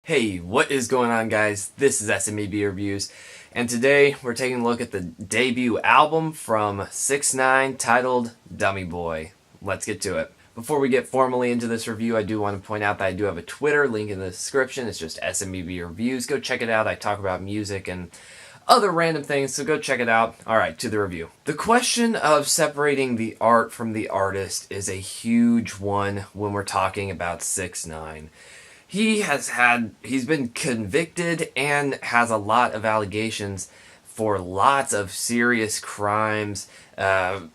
Hey, what is going on, guys? This is SMEB Reviews, and today we're taking a look at the debut album from 6ix9ine titled Dummy Boy. Let's get to it. Before we get formally into this review, I do want to point out that I do have a Twitter, link in the description. It's just SMEB Reviews. Go check it out. I talk about music and other random things, so go check it out. Alright, to the review. The question of separating the art from the artist is a huge one when we're talking about 6ix9ine. He's been convicted and has a lot of allegations for lots of serious crimes,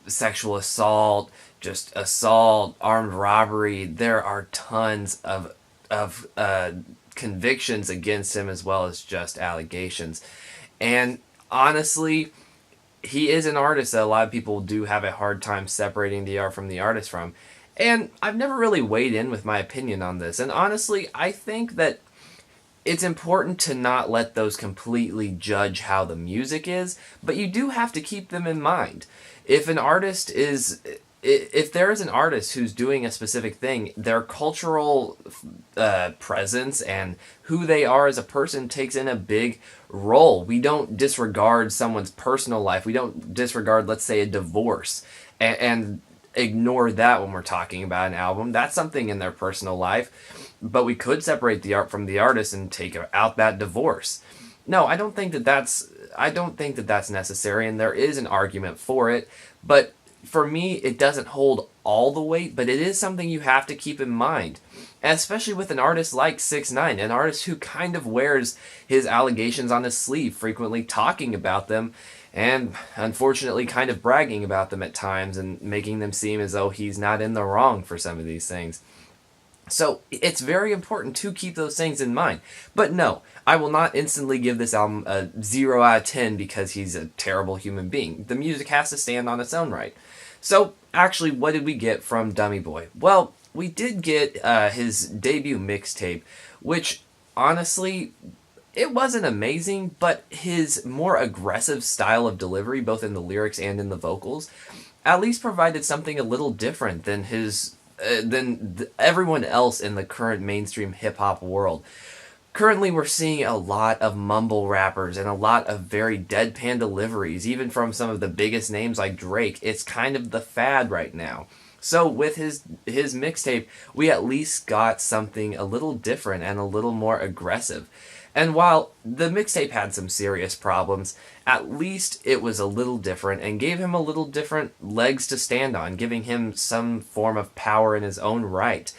sexual assault, just assault, armed robbery. There are tons of convictions against him as well as just allegations. And honestly, he is an artist that a lot of people do have a hard time separating the art from the artist from. And I've never really weighed in with my opinion on this. And honestly, I think that it's important to not let those completely judge how the music is, but you do have to keep them in mind. If there is an artist who's doing a specific thing, their cultural presence and who they are as a person takes in a big role. We don't disregard someone's personal life. We don't disregard, let's say, a divorce and ignore that when we're talking about an album. That's something in their personal life, but we could separate the art from the artist and take out that divorce. No, I don't think that that's necessary, and there is an argument for it, but for me, it doesn't hold all the weight, but it is something you have to keep in mind. And especially with an artist like 6ix9ine, an artist who kind of wears his allegations on his sleeve, frequently talking about them, and unfortunately kind of bragging about them at times and making them seem as though he's not in the wrong for some of these things. So it's very important to keep those things in mind. But no, I will not instantly give this album a 0 out of 10 because he's a terrible human being. The music has to stand on its own right. So actually, what did we get from Dummy Boy? Well, we did get his debut mixtape, which honestly, it wasn't amazing, but his more aggressive style of delivery, both in the lyrics and in the vocals, at least provided something a little different than everyone else in the current mainstream hip-hop world. Currently, we're seeing a lot of mumble rappers and a lot of very deadpan deliveries, even from some of the biggest names like Drake. It's kind of the fad right now. So with his mixtape, we at least got something a little different and a little more aggressive. And while the mixtape had some serious problems, at least it was a little different and gave him a little different legs to stand on, giving him some form of power in his own right.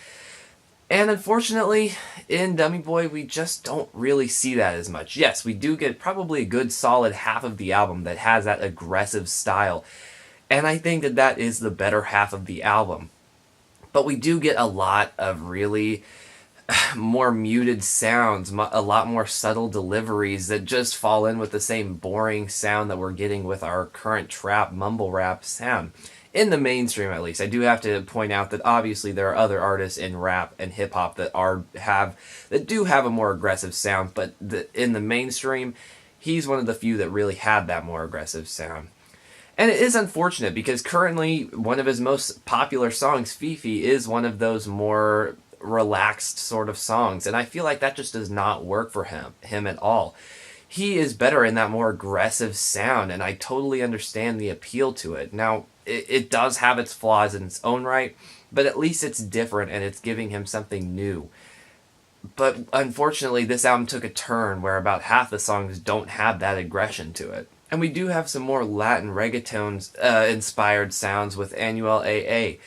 And unfortunately, in Dummy Boy, we just don't really see that as much. Yes, we do get probably a good solid half of the album that has that aggressive style, and I think that that is the better half of the album. But we do get a lot of really more muted sounds, a lot more subtle deliveries that just fall in with the same boring sound that we're getting with our current trap, mumble rap sound. In the mainstream, at least. I do have to point out that obviously there are other artists in rap and hip-hop that do have a more aggressive sound, but in the mainstream, he's one of the few that really had that more aggressive sound. And it is unfortunate because currently one of his most popular songs, FEFE, is one of those more relaxed sort of songs, and I feel like that just does not work for him at all. He is better in that more aggressive sound, and I totally understand the appeal to it. Now, it does have its flaws in its own right, but at least it's different and it's giving him something new. But unfortunately, this album took a turn where about half the songs don't have that aggression to it. And we do have some more Latin reggaeton inspired sounds with Anuel AA.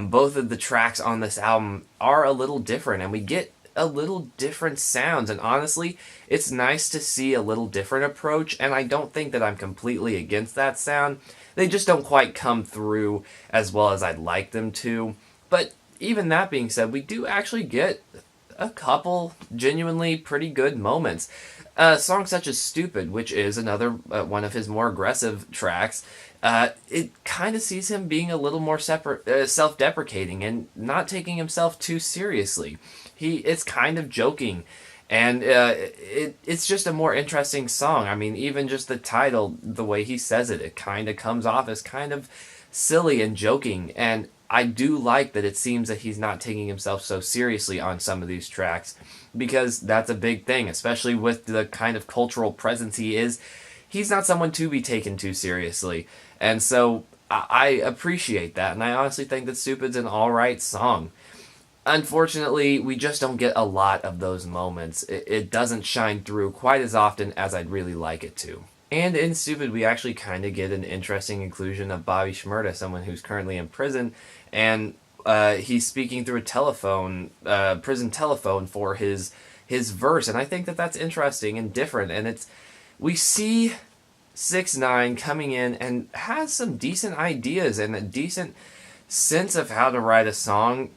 Both of the tracks on this album are a little different, and we get a little different sounds, and honestly, it's nice to see a little different approach, and I don't think that I'm completely against that sound. They just don't quite come through as well as I'd like them to. But even that being said, we do actually get a couple genuinely pretty good moments. Songs such as Stupid, which is another one of his more aggressive tracks, it kind of sees him being a little more self-deprecating and not taking himself too seriously. It's kind of joking, and it's just a more interesting song. I mean, even just the title, the way he says it, it kind of comes off as kind of silly and joking, and I do like that it seems that he's not taking himself so seriously on some of these tracks, because that's a big thing, especially with the kind of cultural presence he is. He's not someone to be taken too seriously. And so I appreciate that, and I honestly think that Stupid's an alright song. Unfortunately, we just don't get a lot of those moments. It doesn't shine through quite as often as I'd really like it to. And in Stupid, we actually kind of get an interesting inclusion of Bobby Shmurda, someone who's currently in prison, and he's speaking through a telephone, prison telephone, for his verse, and I think that that's interesting and different. And we see 6ix9ine coming in and has some decent ideas and a decent sense of how to write a song.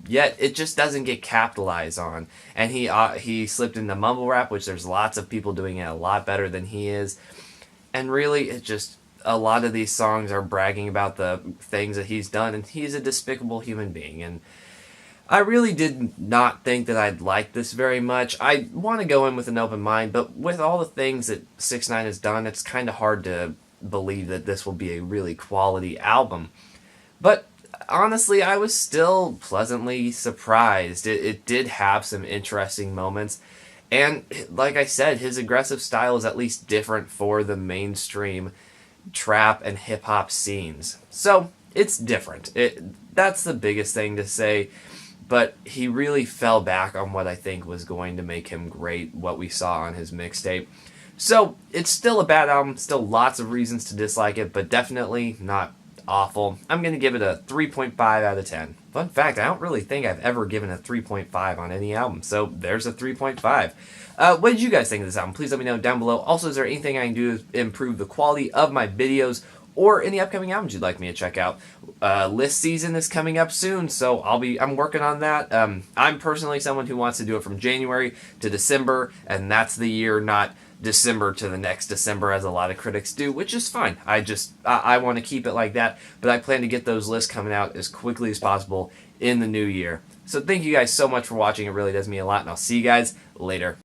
Yet it just doesn't get capitalized on, and he slipped into mumble rap, which there's lots of people doing it a lot better than he is, and really it just, a lot of these songs are bragging about the things that he's done, and he's a despicable human being. And I really did not think that I'd like this very much. I want to go in with an open mind, but with all the things that 6ix9ine has done, it's kind of hard to believe that this will be a really quality album. But honestly, I was still pleasantly surprised. It did have some interesting moments, and like I said, his aggressive style is at least different for the mainstream trap and hip-hop scenes. So, it's different. That's the biggest thing to say, but he really fell back on what I think was going to make him great, what we saw on his mixtape. So, it's still a bad album, still lots of reasons to dislike it, but definitely not awful. I'm going to give it a 3.5 out of 10. Fun fact, I don't really think I've ever given a 3.5 on any album, so there's a 3.5. What did you guys think of this album? Please let me know down below. Also, is there anything I can do to improve the quality of my videos, or any upcoming albums you'd like me to check out? List season is coming up soon, so I'm working on that. I'm personally someone who wants to do it from January to December, and that's the year, not December to the next December, as a lot of critics do, which is fine. I want to keep it like that, but I plan to get those lists coming out as quickly as possible in the new year. So thank you guys so much for watching. It really does mean a lot, and I'll see you guys later.